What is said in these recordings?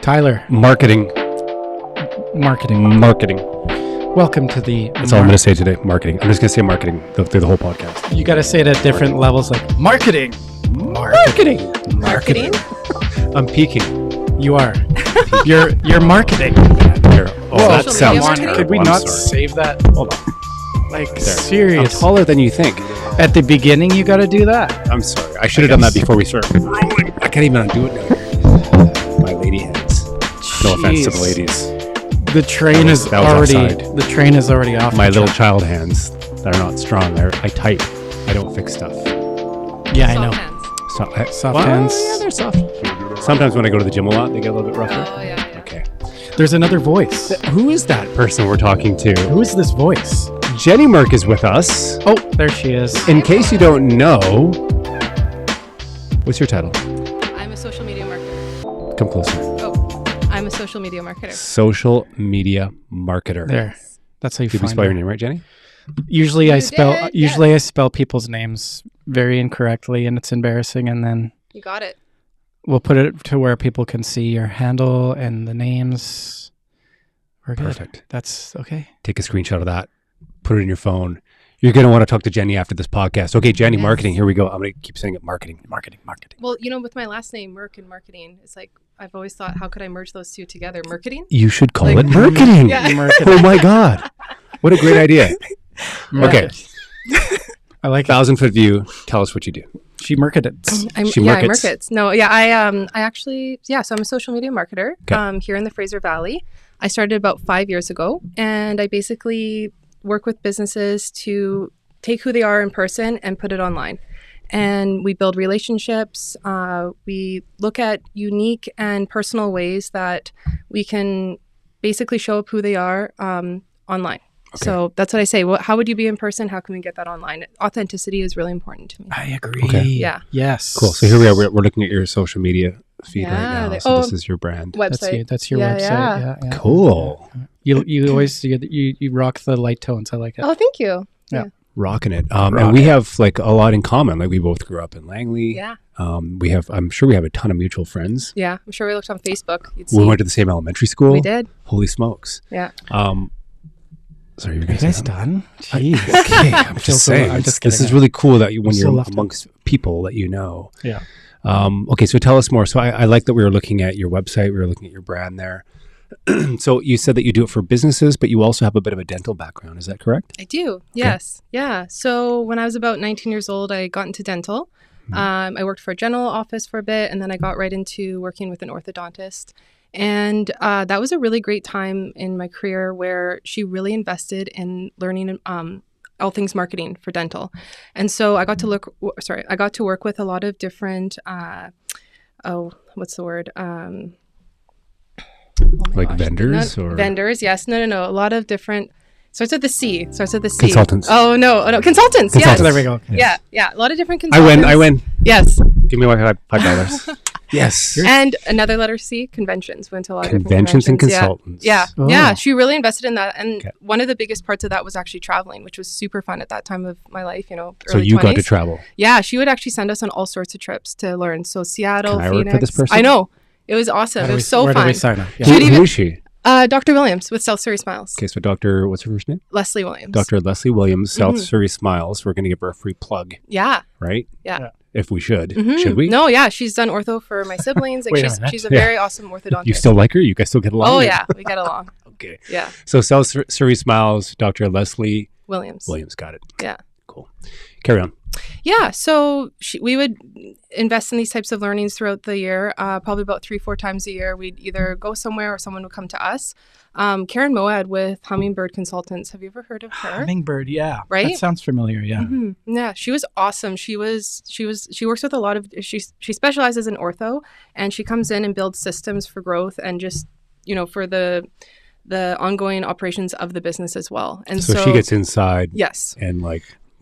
Tyler. Marketing. Welcome to the... That's all I'm going to say today. Marketing. I'm just going to say marketing through the whole podcast. You got to say it at different levels, like marketing. I'm peaking. You are. You're marketing. That sounds terrible. Could we I'm not sorry. save that? Hold on. Like, I'm serious. taller than you think. At the beginning, you got to do that. I'm sorry. I should have done that before we started rolling. I can't even undo it now. My lady heads. No offense to the ladies. The train is already off. My little child hands that are not strong. I type. I don't fix stuff. Yeah, I know. Soft hands. Yeah, they're soft. Sometimes when I go to the gym a lot, they get a little bit rougher. Oh, yeah. Okay. There's another voice. Who is that person we're talking to? Who is this voice? Jenny Merck is with us. Oh, there she is. In case you don't know, what's your title? I'm a social media marketer. Come closer. Oh, I'm a social media marketer. Social media marketer. There. That's how you Did we find spell her. your name right, Jenny? Usually I spell did, I spell people's names very incorrectly, and it's embarrassing, and then You got it. we'll put it to where people can see your handle and the names. We're good. Perfect. That's okay. Take a screenshot of that. Put it in your phone. You're going to want to talk to Jenny after this podcast. Okay, Jenny, Yes. marketing. Here we go. I'm going to keep saying it. Marketing. Well, with my last name, Merck and marketing, it's like I've always thought, how could I merge those two together? Marketing? You should call Like- it marketing. Yeah. Oh my God. What a great idea. Okay. I like it. 1,000-foot view. Tell us what you do. She marketed. I She markets. markets. No, yeah, I actually, so I'm a social media marketer Okay. here in the Fraser Valley. I started about 5 years ago, and I basically work with businesses to take who they are in person and put it online. And we build relationships. We look at unique and personal ways that we can basically show up who they are online. Okay. So that's what I say. How would you be in person? How can we get that online? Authenticity is really important to me. I agree. Okay. Yeah. Yes. Cool. So here we are. We're looking at your social media feed right Yeah, now. they- So this oh. is your brand. Website. That's your Yeah, website. yeah. Yeah. Cool. You always you rock the light tones. I like it. Oh, thank you. Rocking it. And we have like a lot in common. Like we both grew up in Langley. Yeah. I'm sure we have a ton of mutual friends. Yeah. I'm sure we looked on Facebook. You'd We see. went to the same elementary school. We did. Holy smokes. Yeah. Sorry, you Are you guys guys done? Jeez. Okay, I'm just saying. I'm just this kidding. is really cool that when so you're left amongst people that you know. Yeah. Okay, so tell us more. So I like that we were looking at your website. We were looking at your brand there. So you said that you do it for businesses, but you also have a bit of a dental background. Is that correct? I do. Yes. Yeah. So when I was about 19 years old, I got into dental. I worked for a general office for a bit, and then I got right into working with an orthodontist. And that was a really great time in my career where she really invested in learning all things marketing for dental. And so I got to work with a lot of different, what's the word? Like vendors or Vendors, yes. No. A lot of different, starts with the C. Consultants. Oh, no. Consultants, yes. There we go. Yeah. A lot of different I consultants. win. Yes. Give me $5. Yes. And another letter C, conventions. Went to a lot of different Conventions and conventions. consultants. Yeah. Oh. Yeah. She really invested in that. And Okay. one of the biggest parts of that was actually traveling, which was super fun at that time of my life, So early you 20s. got to travel. Yeah. She would actually send us on all sorts of trips to learn. So Seattle, Can I Phoenix. work for this person? I know. It was awesome. It was so Where do we fun. sign up? Yeah. Should Who even- is she? Dr. Williams with South Surrey Smiles. Okay, so Dr. What's her first name? Leslie Williams. Dr. Leslie Williams, South Surrey Smiles. We're going to give her a free plug, Yeah. right? Yeah. If we should. Mhm. Should we? No, yeah. She's done ortho for my siblings. Like Wait a minute. she's a very awesome orthodontist. You still like her? You guys still get along? Oh, yeah. We get along. Okay. Yeah. So South Surrey Smiles, Dr. Leslie Williams. got it. Yeah. Cool. Carry on. Yeah, so we would invest in these types of learnings throughout the year, probably about 3-4 times a year. We'd either go somewhere or someone would come to us. Karen Moad with Hummingbird Consultants. Have you ever heard of her? Hummingbird. Yeah. Right? That sounds familiar. Yeah. Mhm. Yeah, she was awesome. She works with a lot of, she specializes in ortho, and she comes in and builds systems for growth and just, for the ongoing operations of the business as well. And So she gets inside yes. and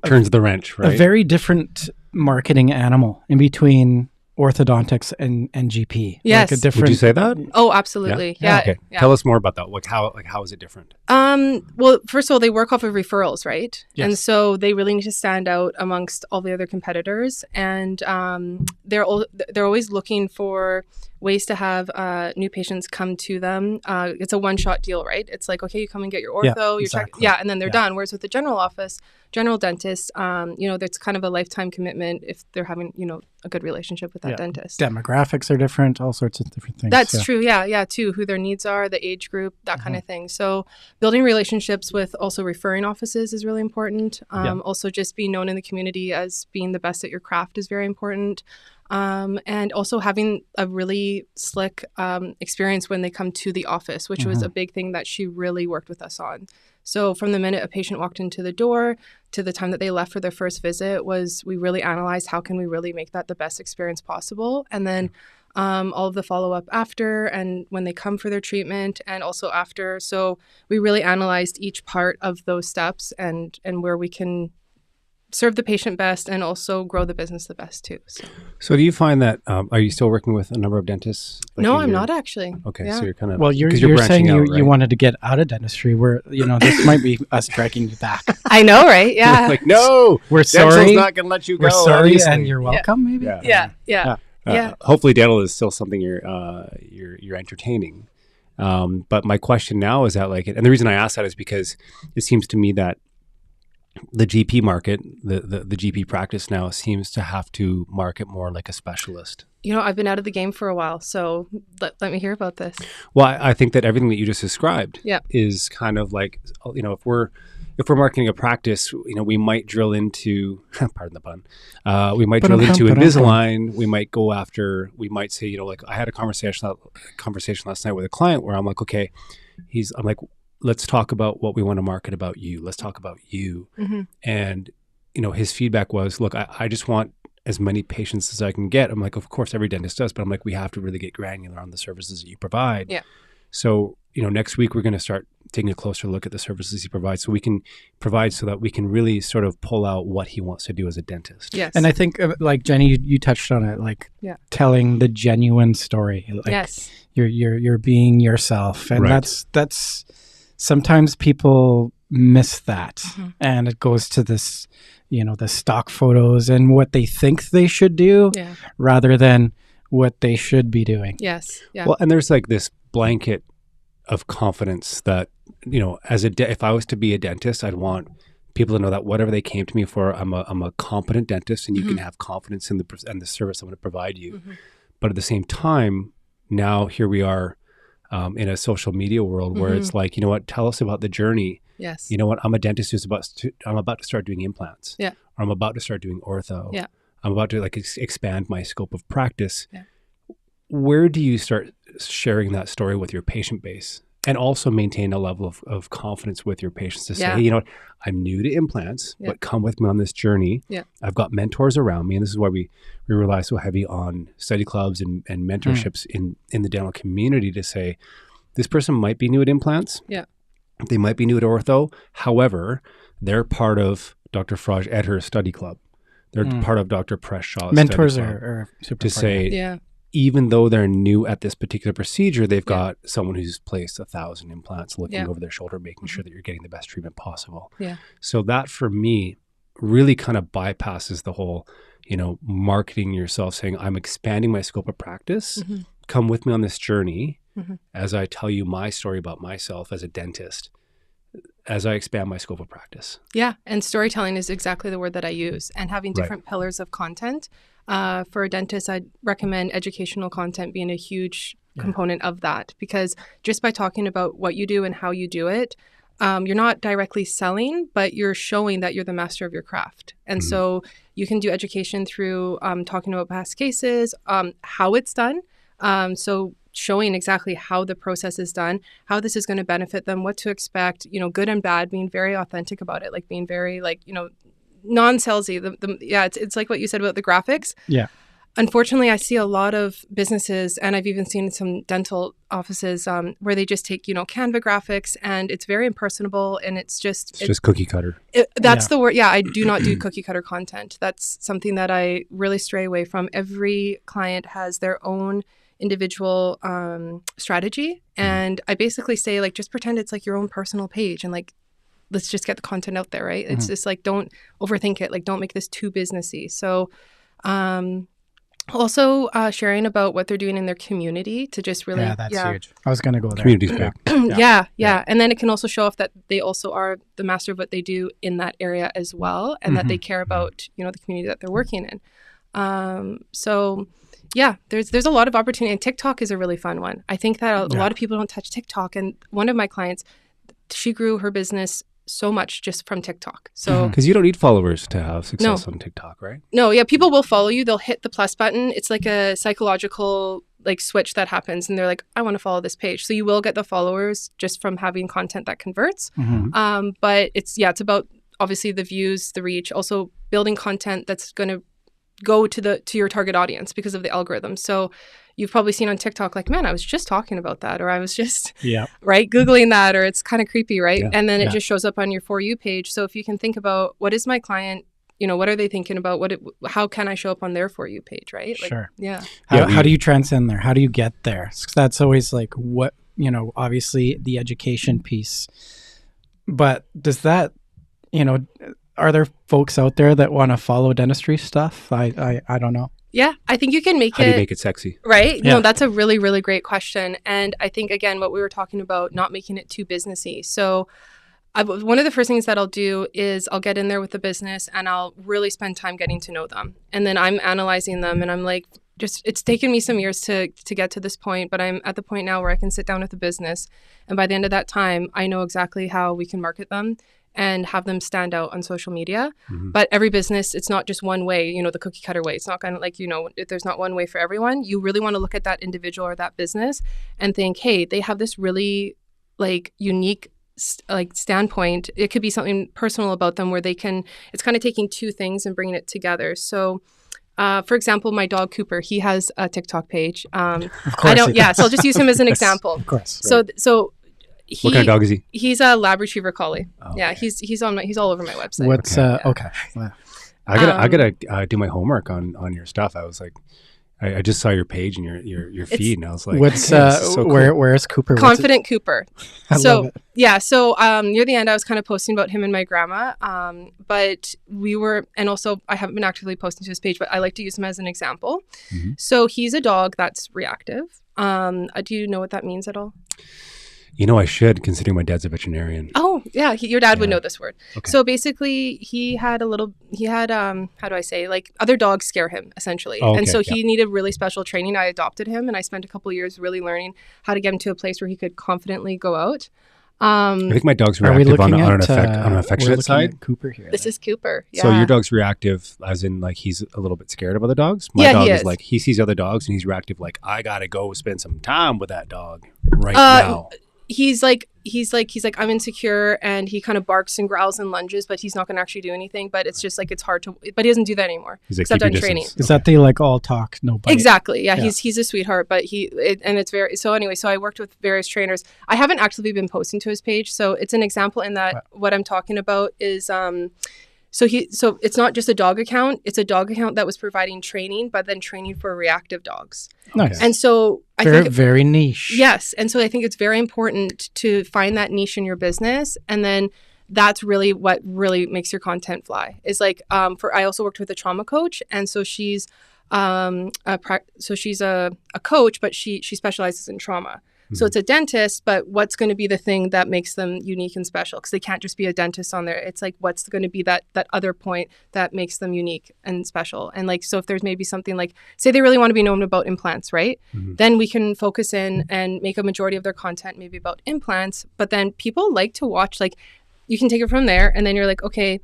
turns the wrench, right? A very different marketing animal in between orthodontics and GP. Yes. Like a different. Would you say that? Oh, absolutely. Yeah. Okay. Yeah. Tell us more about that. How is it different? Well, first of all, they work off of referrals, right? Yes. And so they really need to stand out amongst all the other competitors. And they're always looking for ways to have new patients come to them. It's a one-shot deal, right? It's like, okay, you come and get your ortho, exactly. and then they're done. Whereas with the general office, general dentist, that's kind of a lifetime commitment if they're having, a good relationship with that dentist. Demographics are different, all sorts of different things. That's true. Yeah, too. Who their needs are, the age group, that kind of thing. So building relationships with also referring offices is really important. Also just being known in the community as being the best at your craft is very important. And also having a really slick experience when they come to the office, which was a big thing that she really worked with us on. So from the minute a patient walked into the door to the time that they left for their first visit we really analyzed how can we really make that the best experience possible. And then all of the follow-up after and when they come for their treatment and also after. So we really analyzed each part of those steps and where we can serve the patient best and also grow the business the best too. So do you find that, are you still working with a number of dentists? No, I'm not actually. Okay, Yeah. so you're kind of, Well, you're branching saying out, you right? wanted to get out of dentistry where, this might be us dragging you back. I know, right? Yeah. Like, no, We're dental's sorry. not going to let you go. We're sorry obviously. and you're welcome, maybe? Yeah. Yeah. Hopefully dental is still something you're entertaining. But my question now is that and the reason I ask that is because it seems to me that the GP market, the GP practice now seems to have to market more like a specialist. I've been out of the game for a while, so let me hear about this. Well, I think that everything that you just described Yeah. is kind of like, if we're marketing a practice, we might drill into, pardon the pun, we might drill into Invisalign. We might say, I had a conversation last night with a client where I'm like, okay, I'm like, let's talk about what we want to market about you. Let's talk about you. Mm-hmm. And, his feedback was, look, I just want as many patients as I can get. I'm like, of course, every dentist does, but I'm like, we have to really get granular on the services that you provide. Yeah. So, next week we're going to start taking a closer look at the services he provides so we can provide so that we can really sort of pull out what he wants to do as a dentist. Yes. And I think, like Jenny, you touched on it, telling the genuine story. Yes. You're being yourself. And Right. that's sometimes people miss that. And it goes to this, the stock photos and what they think they should do rather than what they should be doing. Yes. Yeah. Well, and there's this blanket of confidence that, if I was to be a dentist, I'd want people to know that whatever they came to me for, I'm a competent dentist and you can have confidence in the service I'm going to provide you. But at the same time, now here we are in a social media world where it's like, tell us about the journey. Yes. I'm a dentist I'm about to start doing implants. Yeah. Or I'm about to start doing ortho. Yeah. I'm about to expand my scope of practice. Yeah. Where do you start sharing that story with your patient base and also maintain a level of confidence with your patients to say, hey, I'm new to implants, but come with me on this journey. Yeah. I've got mentors around me. And this is why we rely so heavy on study clubs and mentorships in the dental community to say, this person might be new at implants. Yeah. They might be new at ortho. However, they're part of Dr. Fraj Edher's study club. They're part of Dr. Press Shaw's mentors study club are super to say, yeah. even though they're new at this particular procedure, they've got someone who's placed 1,000 implants looking over their shoulder, making sure that you're getting the best treatment possible. Yeah. So that for me really kind of bypasses the whole, marketing yourself saying, I'm expanding my scope of practice. Come with me on this journey as I tell you my story about myself as a dentist, as I expand my scope of practice. Yeah. And storytelling is exactly the word that I use. And having different pillars of content. For a dentist, I'd recommend educational content being a huge component of that, because just by talking about what you do and how you do it, you're not directly selling, but you're showing that you're the master of your craft. And so you can do education through talking about past cases, how it's done. So showing exactly how the process is done, how this is going to benefit them, what to expect, good and bad, being very authentic about it, being very non-salesy. It's like what you said about the graphics. Yeah. unfortunately, I see a lot of businesses, and I've even seen some dental offices where they just take, Canva graphics, and it's very impersonable, and it's just cookie cutter. That's the word. Yeah, I do not do cookie cutter content. That's something that I really stray away from. Every client has their own individual strategy, and I basically say, like, just pretend it's like your own personal page, and like, let's just get the content out there, right? It's just like, don't overthink it. Like, don't make this too businessy. So also sharing about what they're doing in their community to just really... Yeah, that's huge. I was going to go there. Community's big. Yeah. And then it can also show off that they also are the master of what they do in that area as well, and that they care about, the community that they're working in. So yeah, there's a lot of opportunity, and TikTok is a really fun one. I think that a lot of people don't touch TikTok, and one of my clients, she grew her business so much just from TikTok. So because you don't need followers to have success on TikTok, right? No, yeah, people will follow you. They'll hit the plus button. It's like a psychological like switch that happens, and they're like, I want to follow this page. So you will get the followers just from having content that converts. But it's about obviously the views, the reach, also building content that's going to go to your target audience because of the algorithm. So you've probably seen on TikTok, like, man, I was just talking about that, or I was just right Googling that, or it's kind of creepy, right? Yeah. And then it just shows up on your For You page. So if you can think about, what is my client, what are they thinking about? How can I show up on their For You page, right? Like, sure. Yeah. How do you transcend there? How do you get there? That's always like what, obviously the education piece, but does that, are there folks out there that want to follow dentistry stuff? I don't know. Yeah, I think you can make How do you make it sexy? Right? Yeah. No, that's a really, really great question. And I think, again, what we were talking about, not making it too businessy. So one of the first things that I'll do is I'll get in there with the business, and I'll really spend time getting to know them. And then I'm analyzing them, and I'm like, it's taken me some years to get to this point, but I'm at the point now where I can sit down with the business. And by the end of that time, I know exactly how we can market them and have them stand out on social media. But every business, it's not just one way, the cookie cutter way. It's not kind of like, there's not one way for everyone. You really want to look at that individual or that business and think, hey, they have this really like unique standpoint. It could be something personal about them where it's kind of taking two things and bringing it together. So for example, my dog Cooper, he has a TikTok page. Of course. So I'll just use him as an example. Of course. So what kind of dog is he? He's a Lab Retriever Collie. Oh, okay. Yeah, he's all over my website. What's okay? Wow. I gotta do my homework on your stuff. I was like, I just saw your page and your feed, and I was like, what's so cool. Where's Cooper? Confident Cooper. I love it. Yeah. So near the end, I was kind of posting about him and my grandma. But and also I haven't been actively posting to his page, but I like to use him as an example. So he's a dog that's reactive. Do you know what that means at all? I should, considering my dad's a veterinarian. Oh, yeah. Your dad would know this word. Okay. So basically, he had how do I say, like, other dogs scare him, essentially. Oh, okay. And so he needed really special training. I adopted him, and I spent a couple of years really learning how to get him to a place where he could confidently go out. I think my dog's reactive on an affectionate side. Cooper here. This is Cooper. Yeah. So your dog's reactive, as in like he's a little bit scared of other dogs. My dog is like he sees other dogs and he's reactive, like I gotta go spend some time with that dog right now. He's like I'm insecure, and he kind of barks and growls and lunges, but he's not going to actually do anything. But it's just like it's hard to. But he doesn't do that anymore. He's like, except on training. Is that the like all talk no bite? Exactly. Yeah. He's a sweetheart, but it's very. So anyway, so I worked with various trainers. I haven't actively been posting to his page, so it's an example in that what I'm talking about is So it's not just a dog account. It's a dog account that was providing training, but then training for reactive dogs. Nice. And so I think very niche. Yes. And so I think it's very important to find that niche in your business. And then that's really what really makes your content fly. Is like I also worked with a trauma coach. And so she's a coach, but she specializes in trauma. So it's a dentist, but what's going to be the thing that makes them unique and special? Because they can't just be a dentist on there. It's like, what's going to be that other point that makes them unique and special? And like, so if there's maybe something like, say they really want to be known about implants, right? Then we can focus in and make a majority of their content maybe about implants. But then people like to watch, like, you can take it from there. And then you're like, okay,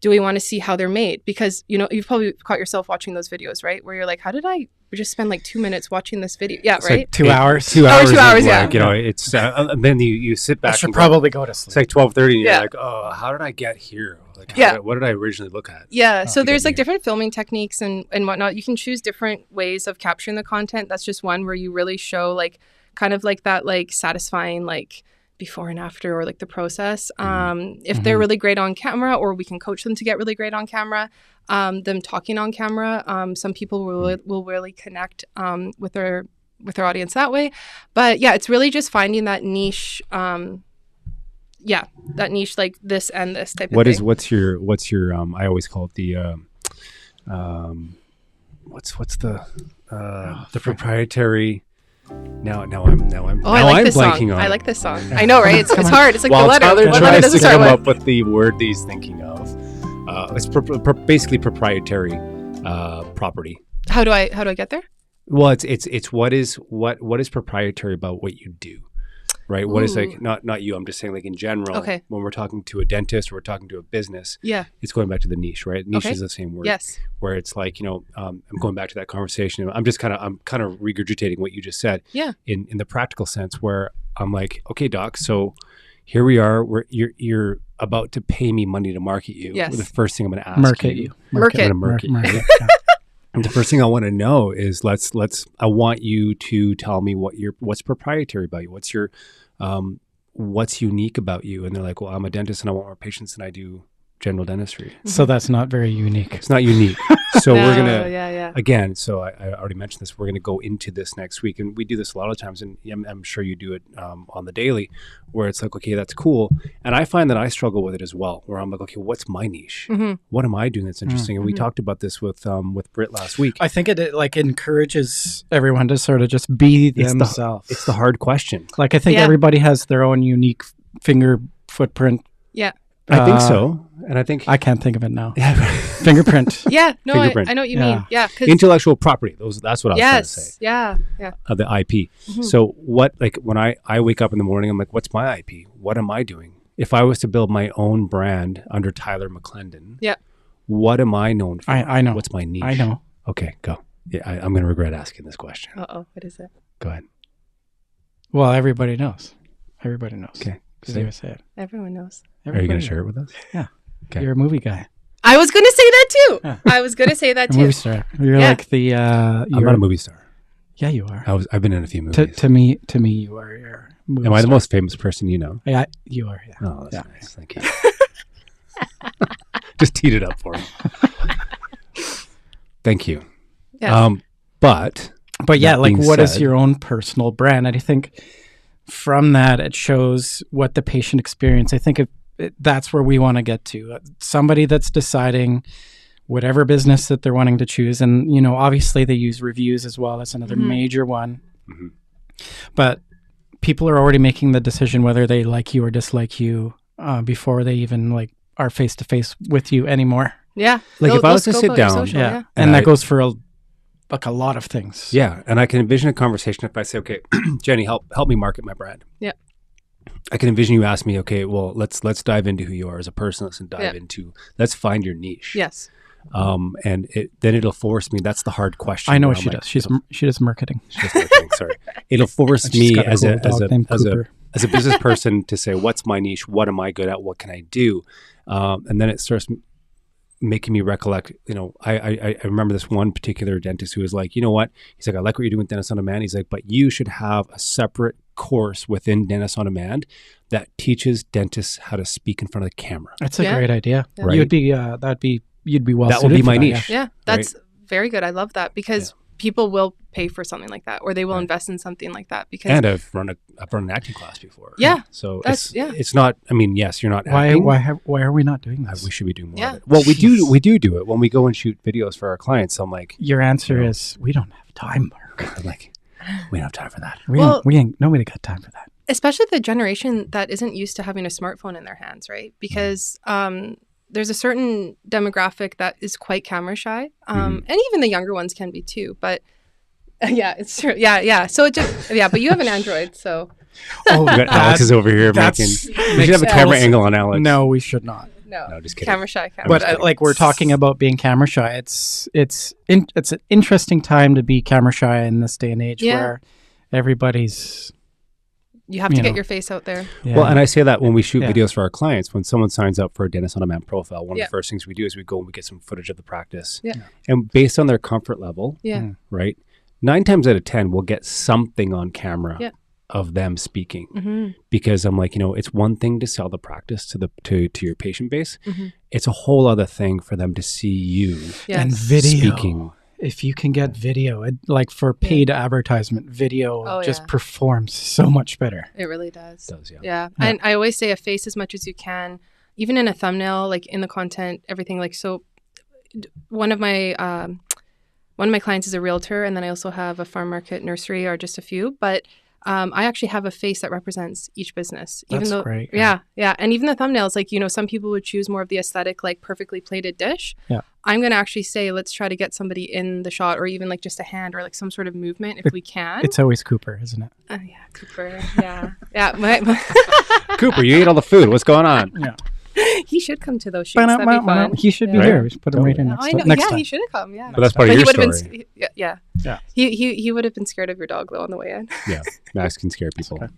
do we want to see how they're made? Because, you know, you've probably caught yourself watching those videos, right? Where you're like, how did I just spend like 2 minutes watching this video? Yeah, it's right? like 2 hours. 2 hours. 2 hours, yeah. You know, it's then you sit back. I should probably go to sleep. It's like 12:30 and you're like, oh, how did I get here? Like, what did I originally look at? Yeah, so there's like different filming techniques and whatnot. You can choose different ways of capturing the content. That's just one where you really show like kind of like that like satisfying like before and after, or like the process. If they're really great on camera, or we can coach them to get really great on camera, them talking on camera, some people will really connect with their audience that way. But yeah, it's really just finding that niche. That niche, like this and this type of thing. What's your I always call it the what's the proprietary. Now I'm I like this blanking song. on. I like this song. I know, right? It's hard. It's like While the letter. Tyler What letter does it start with? come up with the word that he's thinking of. It's basically proprietary property. How do I get there? Well, it's what is proprietary about what you do, right? What is like not you. I'm just saying like in general. Okay. When we're talking to a dentist or we're talking to a business, it's going back to the niche, right? Niche is the same word. Yes. Where it's like, you know, I'm going back to that conversation. I'm kind of regurgitating what you just said. Yeah. In the practical sense, where I'm like, okay, doc, so here we are. You're about to pay me money to market you. Yes. The first thing I'm going to ask Market you. you. Market. I'm going to market you. And the first thing I want to know is I want you to tell me what's proprietary about you. What's your what's unique about you? And they're like, well, I'm a dentist and I want more patients than I do general dentistry. So that's not very unique. It's not unique. So we're going to, again, so I already mentioned this, we're going to go into this next week. And we do this a lot of times, and I'm sure you do it on the daily, where it's like, okay, that's cool. And I find that I struggle with it as well, where I'm like, okay, what's my niche? What am I doing that's interesting? And we talked about this with Britt last week. I think it like encourages everyone to sort of just be themselves. It's the hard question. Like I think everybody has their own unique finger footprint. Yeah. I think so. And I think I can't think of it now. Fingerprint. Yeah, no, Fingerprint. I know what you mean. Yeah, intellectual property. That's what I was trying to say. Yeah. Of the IP. So what, like when I wake up in the morning, I'm like, what's my IP? What am I doing? If I was to build my own brand under Tyler McClendon, what am I known for? I know. What's my niche? I know. Okay, go. Yeah, I'm going to regret asking this question. Uh-oh, what is it? Go ahead. Well, everybody knows. Everybody knows. Okay. Say it. Everyone knows. Are you going to share it with us? Yeah. Okay. You're a movie guy. I was going to say that too. Yeah. I was going to say that A too. movie star. You're like the. I'm not a movie star. Yeah, you are. I've been in a few movies. To me, you are. You're a movie Am I the star. most famous person you know? Yeah, you are. Yeah. Oh, that's nice. Thank you. Just teed it up for me. Thank you. Yeah. But yeah, like what is said, your own personal brand? And I think from that, it shows what the patient experience. I think that's where we want to get to. Somebody that's deciding whatever business that they're wanting to choose. And, you know, obviously they use reviews as well. That's another major one. But people are already making the decision whether they like you or dislike you before they even like are face to face with you anymore. Yeah. Like if I was to sit down, social, and that goes for a lot of things. Yeah, and I can envision a conversation if I say, okay, Jenny, help me market my brand. Yeah. I can envision you ask me, okay, well, let's dive into who you are as a person. Let's find your niche. Yes. And then it'll force me. That's the hard question. I know what she does. She does marketing. She does marketing. Sorry, it'll force me as a business person to say, what's my niche? What am I good at? What can I do? And then it starts making me recollect, you know, I remember this one particular dentist who was like, you know what? He's like, I like what you're doing with Dentist on Demand. He's like, but you should have a separate course within Dentist on Demand that teaches dentists how to speak in front of the camera. That's a great idea. Yeah. Right? You'd be well that would be my niche. Yeah, that's very good. I love that because people will pay for something like that, or they will invest in something like that. Because I've run an acting class before. Yeah, so it's not. I mean, yes, you're not. Why acting. why are we not doing this? We should be doing more of it. Well, we do it when we go and shoot videos for our clients. I'm like, your answer is we don't have time, Mark. I'm like, we don't have time for that. Nobody got time for that. Especially the generation that isn't used to having a smartphone in their hands, right? Because there's a certain demographic that is quite camera shy, and even the younger ones can be too. But yeah, it's true. Yeah. So it just but you have an Android, so. Oh, Alex is over here making. We should have a camera angle on Alex. No, we should not. No, just kidding. Camera shy. But like we're talking about being camera shy. It's an interesting time to be camera shy in this day and age where everybody's. You have to get your face out there. Yeah. Well, and I say that when we shoot videos for our clients, when someone signs up for a Dentist on Demand profile, one of the first things we do is we go and we get some footage of the practice. Yeah. And based on their comfort level, right, 9 times out of 10, we'll get something on camera of them speaking. Because I'm like, it's one thing to sell the practice to your patient base. It's a whole other thing for them to see you and video. Speaking. If you can get video, like for paid advertisement, video just performs so much better. It really does. Yeah. And I always say a face as much as you can, even in a thumbnail, like in the content, everything. Like, so one of my clients is a realtor, and then I also have a farm market nursery, or just a few, but I actually have a face that represents each business. That's great. Yeah. And even the thumbnails, like, some people would choose more of the aesthetic, like perfectly plated dish. Yeah. I'm going to actually say, let's try to get somebody in the shot, or even like just a hand, or like some sort of movement if we can. It's always Cooper, isn't it? Yeah, Cooper. Yeah. Cooper, you ate all the food. What's going on? Yeah. He should come to those shoots. That'd be fun. He should be here. We should put him right in next time. He should have come. Yeah, but that's part of your story. Yeah. He would have been scared of your dog though on the way in. Yeah, Max can scare people. Okay.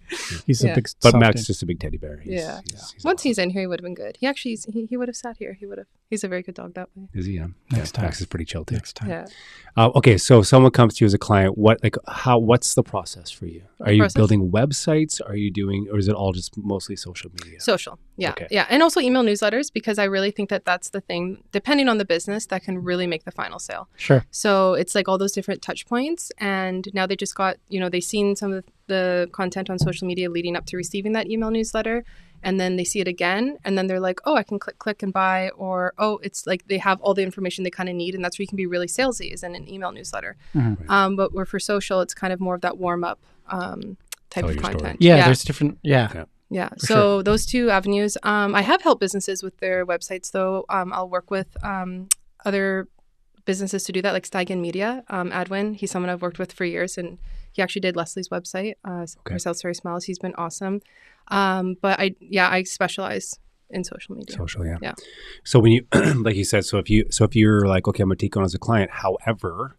He's a big, but Max is just a big teddy bear. He's Once he's in here, he would have been good. He actually he would have sat here. He's a very good dog that way. Is he? Next time. Max is pretty chill too. Next time. Yeah. Okay, so someone comes to you as a client. What's the process for you? Are you building websites? Are you doing, or is it all just mostly social media? Social. Yeah. Okay. Yeah, and also email newsletters, because I really think that that's the thing, depending on the business, that can really make the final sale. Sure. So it's like all those different touch points, and now they just got, they've seen some of the content on social media leading up to receiving that email newsletter, and then they see it again, and then they're like, oh, I can click and buy, or it's like they have all the information they kind of need, and that's where you can be really salesy, is in an email newsletter. But where for social, it's kind of more of that warm up type of content. Yeah, there's different. Yeah. So those two avenues. I have helped businesses with their websites, though. I'll work with other businesses to do that, like Steigen Media. Adwin, he's someone I've worked with for years, and he actually did Leslie's website, for Salisbury Smiles. He's been awesome. But I specialize in social media. Yeah. So when you, like you said, so if you're like, okay, I'm gonna take on as a client, however,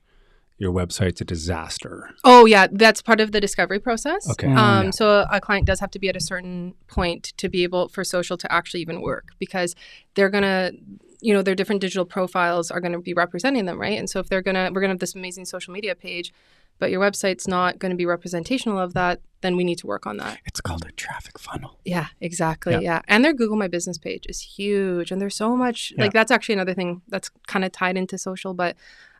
your website's a disaster. Oh yeah, that's part of the discovery process. Okay. So a client does have to be at a certain point to be able for social to actually even work, because they're gonna, their different digital profiles are gonna be representing them, right? And so if we're gonna have this amazing social media page, but your website's not going to be representational of that, then we need to work on that. It's called a traffic funnel. Yeah, exactly. Yeah. And their Google My Business page is huge, and there's so much, like that's actually another thing that's kind of tied into social, but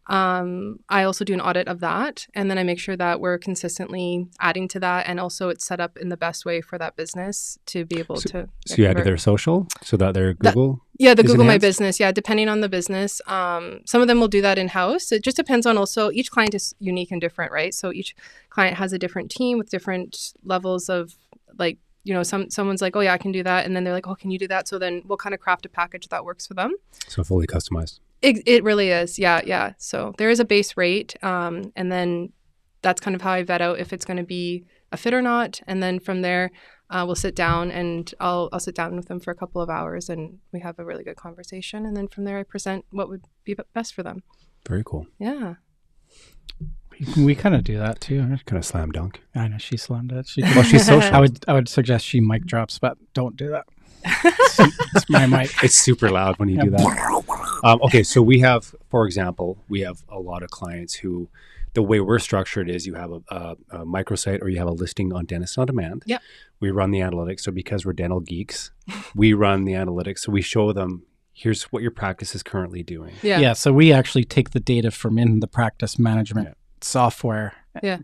I also do an audit of that, and then I make sure that we're consistently adding to that, and also it's set up in the best way for that business to be able to. So you added their social, so that their Google. The Google My Business. Yeah, depending on the business, some of them will do that in house. It just depends on also each client is unique and different, right? So each client has a different team with different levels of like. Someone's like, oh yeah, I can do that, and then they're like, oh, can you do that? So then we'll kind of craft a package that works for them. So fully customized. It really is. Yeah. So there is a base rate. And then that's kind of how I vet out if it's going to be a fit or not. And then from there, we'll sit down, and I'll sit down with them for a couple of hours, and we have a really good conversation. And then from there, I present what would be best for them. Very cool. Yeah. We kind of do that too. Kind of slam dunk. I know, she slammed it. She's social. I would suggest she mic drops, but don't do that. It's my mic. It's super loud when you do that. Okay, so we have, for example, a lot of clients who, the way we're structured is you have a microsite, or you have a listing on Dentist on Demand. Yeah. We run the analytics. So because we're dental geeks, we run the analytics. So we show them, here's what your practice is currently doing. Yeah. So we actually take the data from in the practice management software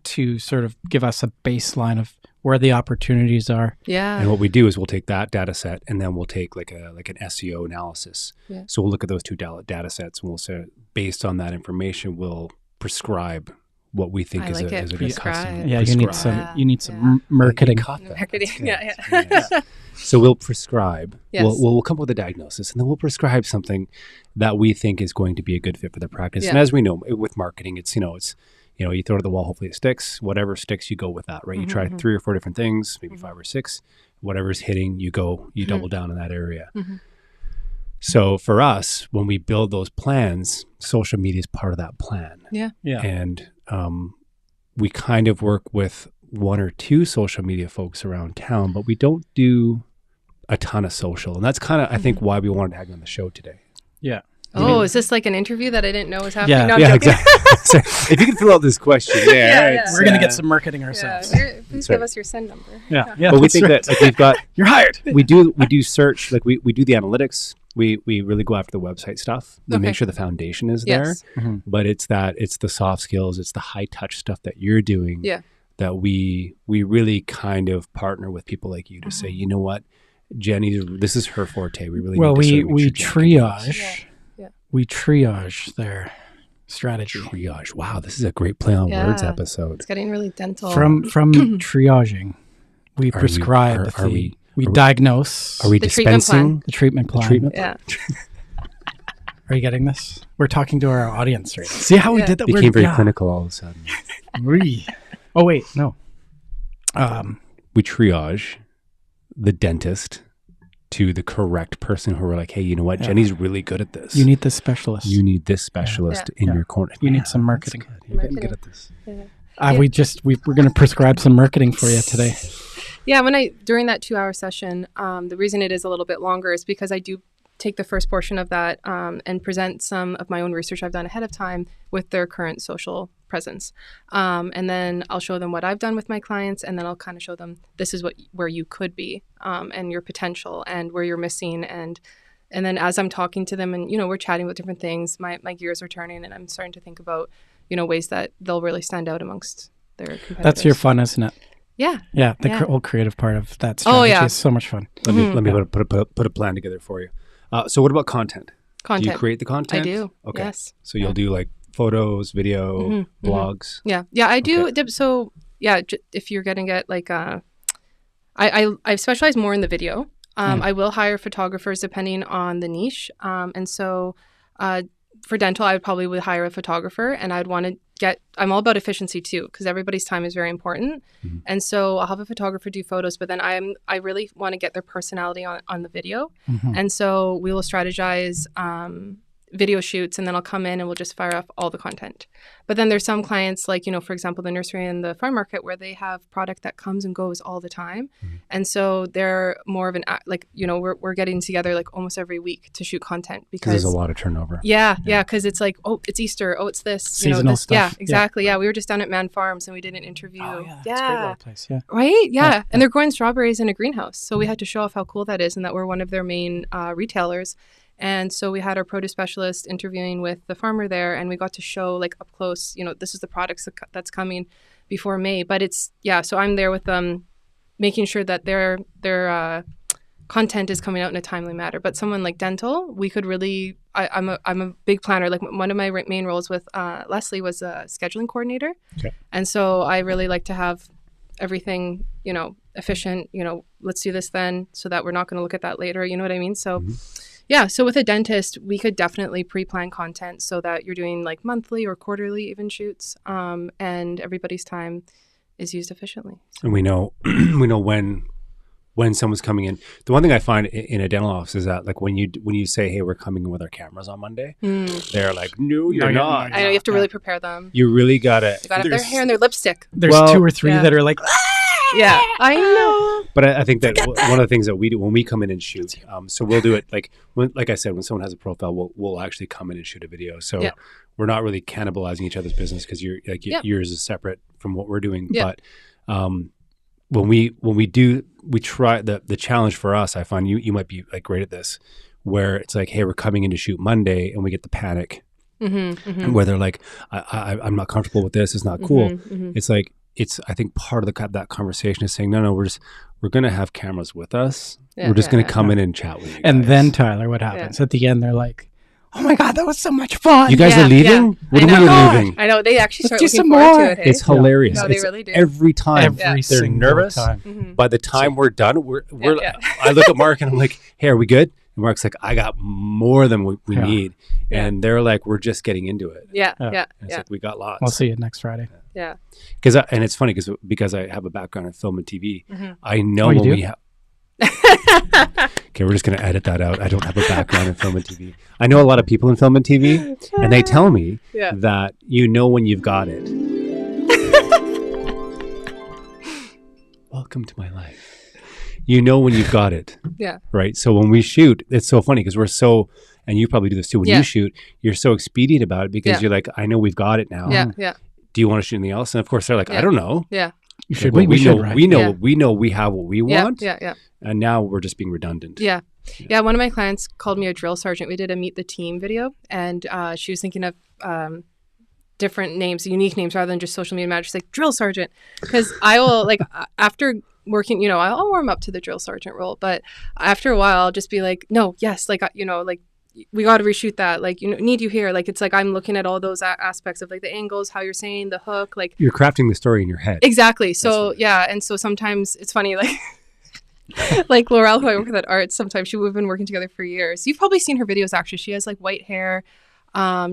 to sort of give us a baseline of where the opportunities are. Yeah. And what we do is we'll take that data set, and then we'll take like an SEO analysis. Yeah. So we'll look at those two data sets, and we'll say, based on that information, we'll prescribe what we think is a good customer. Yeah, you need some marketing. Marketing. Yeah. So we'll prescribe. Yes. We'll come up with a diagnosis, and then we'll prescribe something that we think is going to be a good fit for the practice. Yeah. And as we know, with marketing, it's you throw it at the wall, hopefully it sticks. Whatever sticks, you go with that, right? You try 3 or 4 different things, maybe 5 or 6. Whatever's hitting, you double down in that area. So for us, when we build those plans, social media is part of that plan. Yeah. And we kind of work with one or two social media folks around town, but we don't do a ton of social. And that's kind of, I think, why we wanted to have you on the show today. Yeah. Oh, is this like an interview that I didn't know was happening? Yeah, No, yeah, exactly. So if you can fill out this question there, we're going to get some marketing ourselves. Please give us your send number. Yeah. But we think that like, we've got, you're hired. We do search, like we do the analytics. We really go after the website stuff. We make sure the foundation is there. But it's the soft skills, it's the high touch stuff that you're doing. That we really kind of partner with people like you to say, you know what, Jenny, this is her forte. We really we triage. We triage their strategy. Triage. Wow, this is a great play on words episode. It's getting really dental. From triaging, we prescribe. We diagnose. Are we dispensing the treatment plan? Yeah. Are you getting this? We're talking to our audience right now. See how we did that? Became very clinical all of a sudden. Oh wait, no. We triage the dentist to the correct person who are like, hey, you know what? Jenny's really good at this. You need this specialist. You need this specialist in your corner. You need some marketing. You're getting good at this. We're going to prescribe some marketing for you today. Yeah, during that 2-hour session, the reason it is a little bit longer is because I do take the first portion of that and present some of my own research I've done ahead of time with their current social presence. And then I'll show them what I've done with my clients, and then I'll kind of show them this is where you could be and your potential and where you're missing. And then as I'm talking to them and, we're chatting about different things, my gears are turning and I'm starting to think about, ways that they'll really stand out amongst their competitors. That's your fun, isn't it? Yeah. Yeah. The whole creative part of that strategy is so much fun. Let me put a plan together for you. So what about content? Do you create the content? I do. Okay. Yes. So you'll do like photos, video, blogs. Yeah. Yeah, I do. Okay. So if you're getting it like, I specialize more in the video. I will hire photographers depending on the niche. And so for dental, I would hire a photographer, and I'd want to I'm all about efficiency too, because everybody's time is very important. And so I'll have a photographer do photos, but then I really want to get their personality on the video. And so we will strategize video shoots, and then I'll come in and we'll just fire off all the content. But then there's some clients like, for example, the nursery and the farm market where they have product that comes and goes all the time. And so they're more of we're getting together like almost every week to shoot content because there's a lot of turnover. Yeah. Because it's like, oh, it's Easter. Oh, it's this. Seasonal stuff. Yeah, exactly. Yeah. We were just down at Man Farms and we did an interview. Oh, yeah. That's a great little place. Yeah. Right? Yeah. And they're growing strawberries in a greenhouse. So we had to show off how cool that is and that we're one of their main retailers. And so we had our produce specialist interviewing with the farmer there, and we got to show like up close, this is the products that's coming before May. But so I'm there with them, making sure that their content is coming out in a timely manner. But someone like dental, we could really, I'm a big planner. Like one of my main roles with Leslie was a scheduling coordinator. Okay. And so I really like to have everything, efficient, let's do this then so that we're not going to look at that later. You know what I mean? So yeah. So with a dentist, we could definitely pre-plan content so that you're doing like monthly or quarterly even shoots, and everybody's time is used efficiently. So. And we know when someone's coming in. The one thing I find in a dental office is that like when you say, hey, we're coming in with our cameras on Monday, they're like, no, you're not. I know, you have to really prepare them. You really gotta. They gotta have their hair and their lipstick. There's 2 or 3 that are like. Yeah, I know. But I think that one of the things that we do when we come in and shoot, so we'll do it like I said, when someone has a profile, we'll actually come in and shoot a video. So we're not really cannibalizing each other's business because yours is separate from what we're doing. Yeah. But when we do, we try the challenge for us. I find you might be like great at this, where it's like, hey, we're coming in to shoot Monday, and we get the panic, where they're like, I'm not comfortable with this. It's not cool. It's like. I think part of that conversation is saying, no, we're going to have cameras with us. We're just going to come in and chat with you guys. And then, Tyler, what happens? At the end, they're like, oh my God, that was so much fun. You guys are leaving? Yeah. What do you mean you're leaving? I know. They actually start Let's looking forward to it. Hey? It's hilarious. No, they really do. Every time. They're nervous. Time. By the time we're done, we're I look at Mark and I'm like, hey, are we good? And Mark's like, I got more than we need. And they're like, we're just getting into it. Yeah. It's like, we got lots. We'll see you next Friday. Yeah. And it's funny because I have a background in film and TV. I know when we have. Okay, we're just going to edit that out. I don't have a background in film and TV. I know a lot of people in film and TV, and they tell me that you know when you've got it. Welcome to my life. You know when you've got it. Yeah. Right? So when we shoot, it's so funny because we're so, and you probably do this too, when you shoot, you're so expedient about it because you're like, I know we've got it now. Yeah, yeah. Do you want to shoot anything else? And of course they're like, I don't know. Yeah. Should we should, know, right? we know we have what we want. Yeah. And now we're just being redundant. Yeah. One of my clients called me a drill sergeant. We did a meet the team video, and she was thinking of different names, unique names, rather than just social media manager. She's like, drill sergeant, because I will like after working, I'll warm up to the drill sergeant role, but after a while, I'll just be like, no, yes, like like we got to reshoot that, like need you here, like it's like I'm looking at all those aspects of like the angles, how you're saying the hook, like you're crafting the story in your head. Exactly. So and so sometimes it's funny, like. Like Laurel, who I work with at Arts, sometimes we've been working together for years. You've probably seen her videos. Actually, she has like white hair.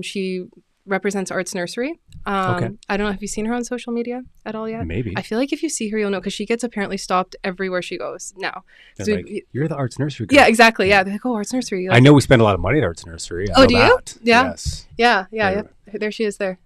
She represents Arts Nursery. I don't know. Have you seen her on social media at all yet? Maybe. I feel like if you see her, you'll know, because she gets apparently stopped everywhere she goes now. So like, you're the Arts Nursery girl. Yeah, exactly. Yeah, they're like, oh, Arts Nursery. Like, I know we spend a lot of money at Arts Nursery. Oh, do you? Yeah. Yes. Yeah. There she is there.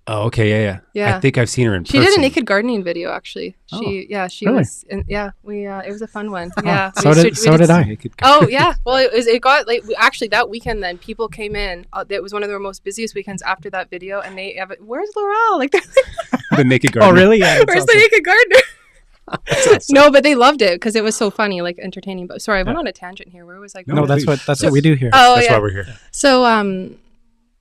Oh, okay. Yeah. I think I've seen her in person. She did a naked gardening video, actually. She really? was, it was a fun one. Yeah. So did I. Oh, yeah. Well, it got like, actually that weekend then people came in. It was one of their most busiest weekends after that video. And they have where's Laurel? Like, the naked gardener. Oh, really? Yeah. Where's the naked gardener? No, but they loved it because it was so funny, like entertaining. But sorry, I went on a tangent here. Where was I going? No, that's what we do here. Oh, that's why we're here. So,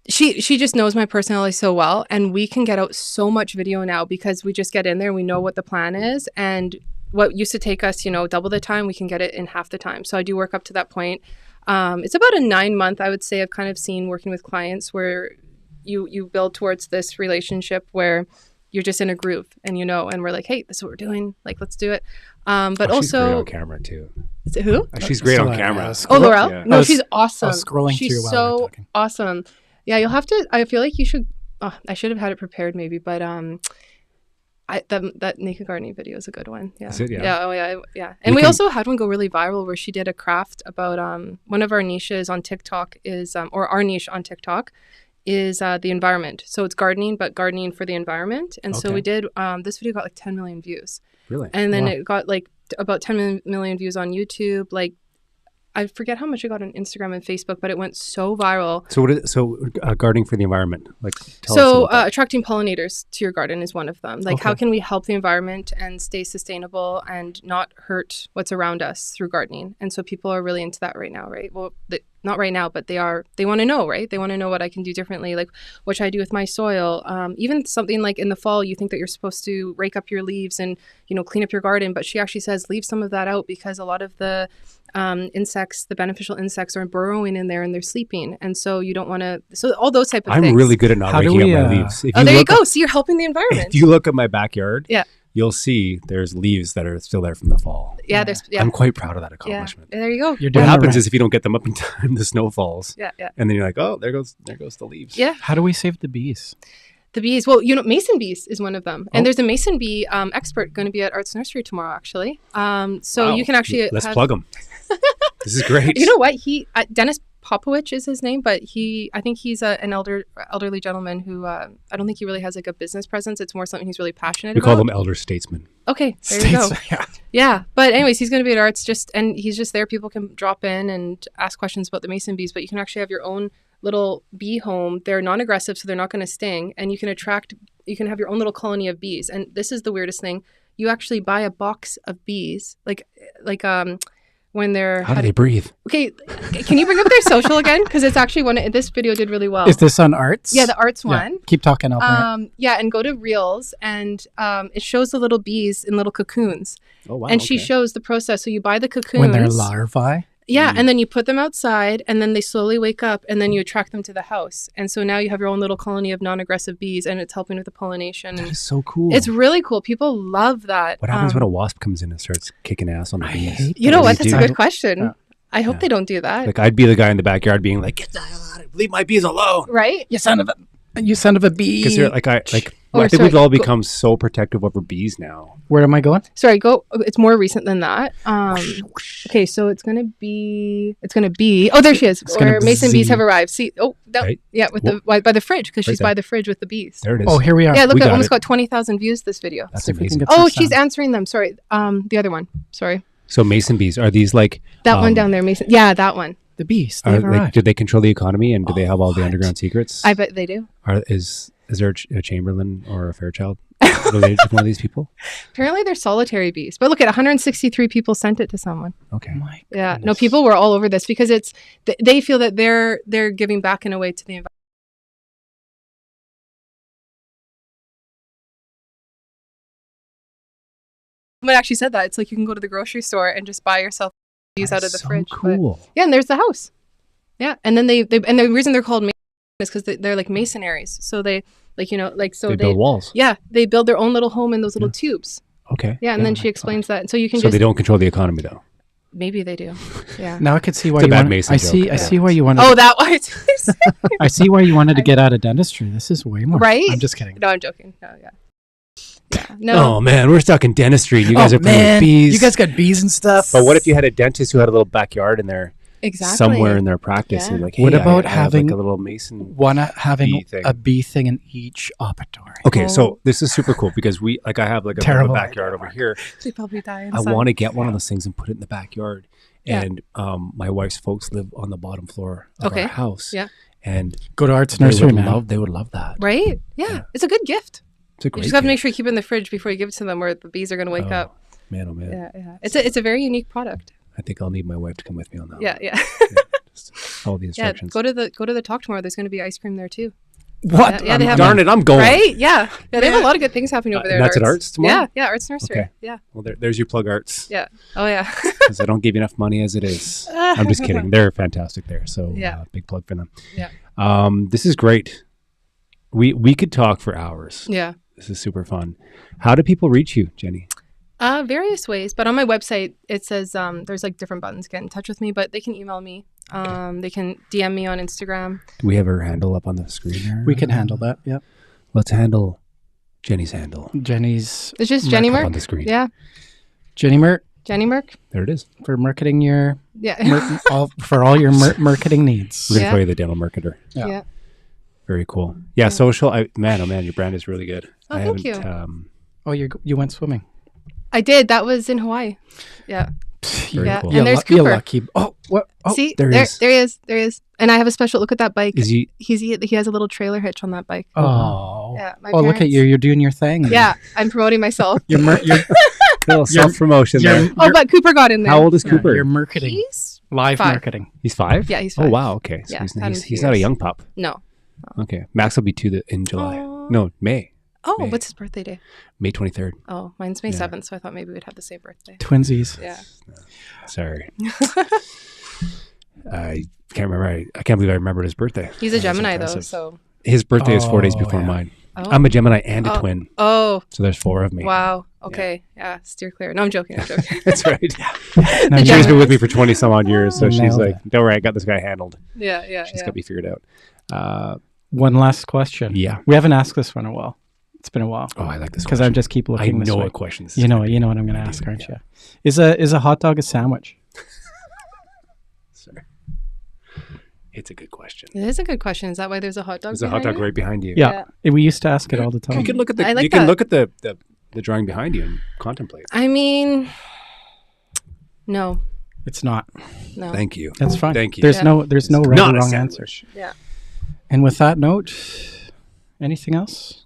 She just knows my personality so well, and we can get out so much video now because we just get in there and we know what the plan is, and what used to take us, double the time, we can get it in half the time. So I do work up to that point. It's about a 9-month, I would say, I've kind of seen working with clients where you build towards this relationship where you're just in a groove and and we're like, hey, this is what we're doing, like let's do it. But she's also great on camera too. Is it who? She's great on camera. Oh, Laurel? Yeah. No, she's awesome. I was scrolling she's through while so we were talking. Awesome. Yeah, you'll have to. I feel like you should. I should have had it prepared, maybe, but that naked gardening video is a good one. Yeah. Is it? Yeah. Yeah. Oh, yeah. And we also had one go really viral where she did a craft about one of our niches on TikTok is or our niche on TikTok is the environment. So it's gardening, but gardening for the environment. And so we did. This video got like 10 million views. Really? And then it got like about 10 million views on YouTube. Like, I forget how much it got on Instagram and Facebook, but it went so viral. So gardening for the environment, like tell us about that. Attracting pollinators to your garden is one of them. Like, how can we help the environment and stay sustainable and not hurt what's around us through gardening? And so people are really into that right now, right? Well, not right now, but they want to know, right? They want to know what I can do differently, like what should I do with my soil? Even something like in the fall, you think that you're supposed to rake up your leaves and clean up your garden, but she actually says leave some of that out because a lot of the insects, the beneficial insects, are burrowing in there and they're sleeping, and so you don't want to. So all those type of things. I'm really good at not raking up my leaves. There you go. So you're helping the environment. If you look at my backyard, you'll see there's leaves that are still there from the fall. Yeah, I'm quite proud of that accomplishment. Yeah. There you go. What happens is if you don't get them up in time, the snow falls. Yeah. And then you're like, oh, there goes the leaves. Yeah. How do we save the bees? The bees. Well, mason bees is one of them. And there's a mason bee expert going to be at Arts Nursery tomorrow, actually. So you can actually... Let's plug him. This is great. You know what? Dennis Popowich is his name, but I think he's an elderly gentleman who I don't think he really has like a business presence. It's more something he's really passionate about. We call them elder statesmen. Okay, there you go. Yeah. But anyways, he's going to be at Arts and he's just there. People can drop in and ask questions about the mason bees, but you can actually have your own little bee home. They're non-aggressive, so they're not going to sting, and you can have your own little colony of bees. And this is the weirdest thing. You actually buy a box of bees, like when they're... How do they breathe? Okay, can you bring up their social again? Because it's actually this video did really well. Is this on Arts? Yeah, the Arts one. Keep talking. Yeah, and go to Reels, and it shows the little bees in little cocoons. Oh, wow. And she shows the process. So you buy the cocoons. When they're larvae? Yeah, and then you put them outside, and then they slowly wake up, and then you attract them to the house. And so now you have your own little colony of non-aggressive bees, and it's helping with the pollination. That is so cool. It's really cool. People love that. What happens when a wasp comes in and starts kicking ass on the bees? You know what? That's a good question. I hope they don't do that. Like, I'd be the guy in the backyard being like, get the hell out of here. Leave my bees alone. Right? You son of a... You son of a bee. Because you're I think we've all become so protective over bees now. Where am I going? Sorry, go. It's more recent than that. Okay, so it's gonna be. Oh, there she is. Or Mason bees have arrived. See, right? Yeah, by the fridge, because she's by the fridge with the bees. There it is. Oh, here we are. Yeah, look, I almost got 20,000 views this video. That's amazing. Oh, she's answering them. Sorry, the other one. Sorry. So Mason bees, are these like that one down there, Mason? Yeah, that one. The bees. Do they control the economy, and do they have all the underground secrets? I bet they do. Is there a Chamberlain or a Fairchild related to one of these people? Apparently they're solitary bees. But look at 163 people sent it to someone. Okay. Yeah. No, people were all over this because they feel that they're giving back in a way to the environment. Someone actually said that. It's like you can go to the grocery store and just buy yourself bees out of the fridge. Cool. But, yeah, and there's the house. Yeah. And then and the reason they're called Mason is because they're like masonaries. So they they build walls. Yeah, they build their own little home in those little tubes. Okay. Yeah, and then she explains that. So you can. So they don't control the economy, though. Maybe they do. Yeah. Now I could see why it's you bad wanted. Mason I joke. see why you wanted. Oh, that one. I see why you wanted to get out of dentistry. This is way more. Right? I'm just kidding. No, I'm joking. No, yeah. Yeah. No. Oh man, we're stuck in dentistry. You guys are playing with bees. You guys got bees and stuff. But what if you had a dentist who had a little backyard in there? Exactly. Somewhere in their practice, and like, hey, what about I have like having a little mason? Having a bee thing in each operatory. Okay, so this is super cool because I have like a backyard over here. They probably die inside. I want to get one of those things and put it in the backyard. And my wife's folks live on the bottom floor of our house. Yeah, and go to Arts Nursery. They would love that. Right? Yeah, it's a good gift. It's a great. You just have to make sure you keep it in the fridge before you give it to them, or the bees are going to wake up. Man, oh man. Yeah. It's a very unique product. I think I'll need my wife to come with me on that. Yeah. Just follow the instructions. Go to the talk tomorrow. There's going to be ice cream there too. What? Yeah, they have. Darn it, I'm going. Right? Yeah. They have a lot of good things happening over there. And that's at Arts tomorrow? Yeah, Arts Nursery. Okay. Yeah. Well, there's your plug, Arts. Yeah. Oh yeah. Because I don't give you enough money as it is. I'm just kidding. They're fantastic there. So big plug for them. Yeah. This is great. We could talk for hours. Yeah. This is super fun. How do people reach you, Jenny? Various ways, but on my website it says there's like different buttons to get in touch with me, but they can email me. They can DM me on Instagram. Do we have her handle up on the screen here? We can handle that. Yep. Let's handle Jenny's handle. It's just Jenny Merck on the screen. Yeah. Jenny Merck. Jenny Merck. There it is. For marketing your for all your marketing needs. We're gonna call you the dental marketer. Yeah. Very cool. Yeah. Social. Man, oh man, your brand is really good. Oh, thank you. You went swimming. I did. That was in Hawaii. Yeah. Very cool. And there's Cooper. You're lucky. Oh, what? Oh, see, there he is. There he is. And I have a special. Look at that bike. Is he? He has a little trailer hitch on that bike. Oh. Yeah. Look at you. You're doing your thing. Yeah. I'm promoting myself. You're little self-promotion there. But Cooper got in there. How old is Cooper? You're marketing. He's live 5. marketing. He's 5? Yeah, he's 5. Oh, wow. Okay. So he's not a young pup. No. Okay. Max will be 2 in July. No, May. Oh, May. what's his birthday day? May 23rd. Oh, mine's May 7th, so I thought maybe we'd have the same birthday. Twinsies. Yeah. Sorry. I can't remember. I can't believe I remembered his birthday. He's a Gemini, though, so. His birthday is 4 days before mine. Oh. I'm a Gemini and a twin. Oh. So there's 4 of me. Wow. Okay. Yeah. Steer clear. No, I'm joking. That's right. She's been with me for 20 some odd years. So she's like, don't worry, I got this guy handled. Yeah. She's got me figured out. One last question. Yeah. We haven't asked this one in a while. It's been a while. Oh, I like this because I just keep looking. I know what question this is. You know what I'm going to ask, aren't you? Is a hot dog a sandwich? Sorry. It's a good question. It is a good question. Is that why there's a hot dog? There's a hot dog right behind you. Yeah. We used to ask it all the time. You can look at the the drawing behind you and contemplate. I mean, no. It's not. No. Thank you. That's fine. Thank you. There's no right or wrong answer. Yeah. And with that note, anything else?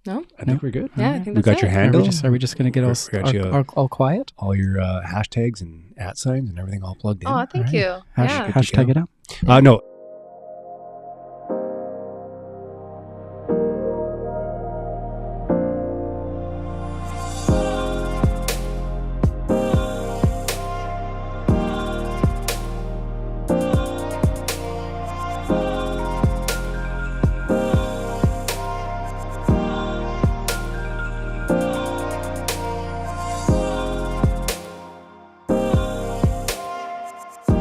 No. I think we're good. Yeah, I think we got your handle. Are we just going to get all quiet? All your hashtags and @ signs and everything all plugged in. Oh, thank you. Hashtag it up. No.